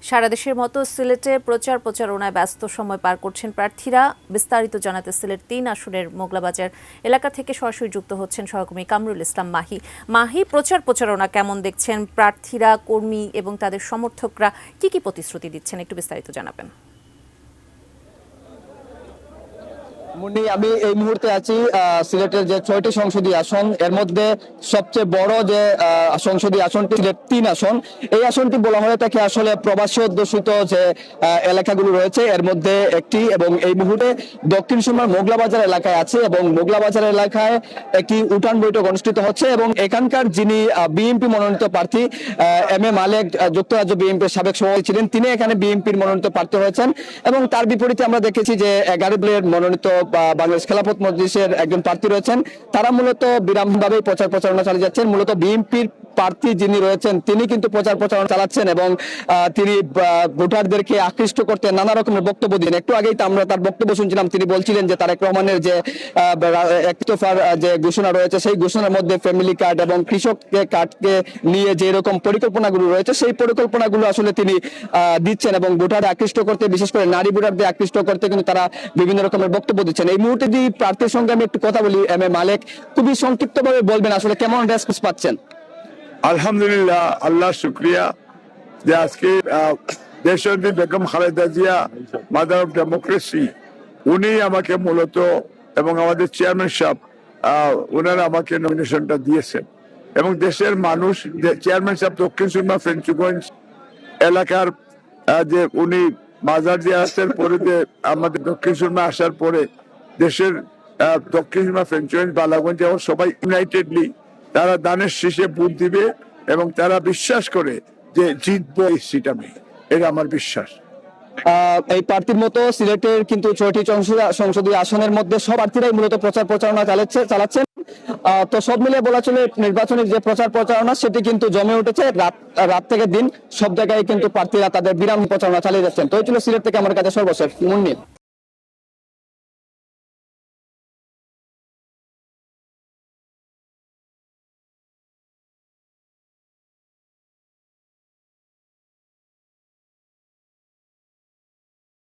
সারা দেশের মতো সিলেটে প্রচারণায় ব্যস্ত সময় পার করছেন প্রার্থীরা। বিস্তারিত জানাতে সিলেট ৩ আসনের মোগলাবাজার এলাকা থেকে সরাসরি যুক্ত হচ্ছেন সহকর্মী কামরুল ইসলাম মাহি। প্রচারণা কেমন দেখছেন? প্রার্থীরা, কর্মী এবং তাদের সমর্থকরা কি প্রতিশ্রুতি দিচ্ছেন, একটু বিস্তারিত জানাবেন। মুন্নি, আমি এই মুহূর্তে আছি সিলেটের যে ৬টি সংসদীয় আসন, এর মধ্যে সবচেয়ে বড় যে সংসদীয় আসনটি সিলেট ৩ আসন। এই আসনটি বলা হয়ে থাকে আসলে প্রবাসী অধ্যুষিত যে এলাকাগুলো রয়েছে এর মধ্যে একটি, এবং এই মুহূর্তে দক্ষিণ সুরমার মোগলাবাজার এলাকায় আছে এবং মোগলাবাজার এলাকায় একটি উঠান বৈঠক অনুষ্ঠিত হচ্ছে এবং এখানকার যিনি বিএনপি মনোনীত প্রার্থী এম এ মালেক, যুক্তরাজ্য বিএনপির সাবেক সভাপতি ছিলেন, তিনি এখানে বিএনপির মনোনীত প্রার্থী হয়েছেন। এবং তার বিপরীতে আমরা দেখেছি যে 11 দলের মনোনীত বাংলাদেশ খেলাফত মজলিসের একজন প্রার্থী রয়েছেন। তারা মূলত বিরামভাবেই প্রচারণা চালিয়ে যাচ্ছেন। মূলত বিএনপির প্রার্থী যিনি রয়েছেন তিনি কিন্তু প্রচারণা চালাচ্ছেন এবং তিনি ভোটারদেরকে আকৃষ্ট করতে নানা রকমের বক্তব্য দিন। একটু আগেই আমরা তার বক্তব্য শুনছিলাম, তিনি বলছিলেন যে তারেক রহমানের যে ইস্তফার যে ঘোষণা রয়েছে সেই ঘোষণার মধ্যে ফ্যামিলি কার্ড এবং কৃষক কার্ডকে নিয়ে যে এরকম পরিকল্পনাগুলো রয়েছে সেই পরিকল্পনাগুলো আসলে তিনি দিচ্ছেন এবং ভোটার আকৃষ্ট করতে, বিশেষ করে নারী ভোটারদের আকৃষ্ট করতে কিন্তু তারা বিভিন্ন রকমের বক্তব্য দিচ্ছেন। এই মুহূর্তে যদি প্রার্থীর সঙ্গে আমি একটু কথা বলি, এম এ মালেক, খুবই সংক্ষিপ্তভাবে বলবেন আসলে কেমন রেসপন্স পাচ্ছেন? আলহামদুলিল্লাহ, আল্লাহ শুক্রিয়া যে আজকে দেশনেত্রী Begum Khaleda Zia, mother of democracy, উনি আমাকে মূলত এবং আমাদের চেয়ারম্যান সাহেব ওনারা আমাকে নমিনেশনটা দিয়েছেন এবং দেশের মানুষ, চেয়ারম্যান সাহেব দক্ষিণ সুরমা ফ্রেঞ্চগঞ্জ এলাকার যে উনি মাজার দিয়ে আসার পরে আমাদের দক্ষিণ সুরমা আসার পরে দেশের দক্ষিণ সুরমা ফ্রেঞ্চগঞ্জ বালাগঞ্জ এবং সবাই ইউনাইটেডলি তারা দানের শীষে ভোট দিবে এবং তারা বিশ্বাস করে যে জিতবো এই সিট। আমি এটা আমার বিশ্বাস। এই প্রার্থীর মতো সিলেটের কিন্তু ৬টি সংসদীয় আসনের মধ্যে সব প্রার্থীরাই মূলত প্রচারণা চালাচ্ছেন। তো সব মিলিয়ে বলা চলে নির্বাচনের যে প্রচারণা সেটি কিন্তু জমে উঠেছে। রাত থেকে দিন সব জায়গায় কিন্তু প্রার্থীরা তাদের বিরাম প্রচারণা চালিয়ে যাচ্ছেন। তো এই ছিল সিলেট থেকে আমার কাছে সর্বশেষ। মুন্নি।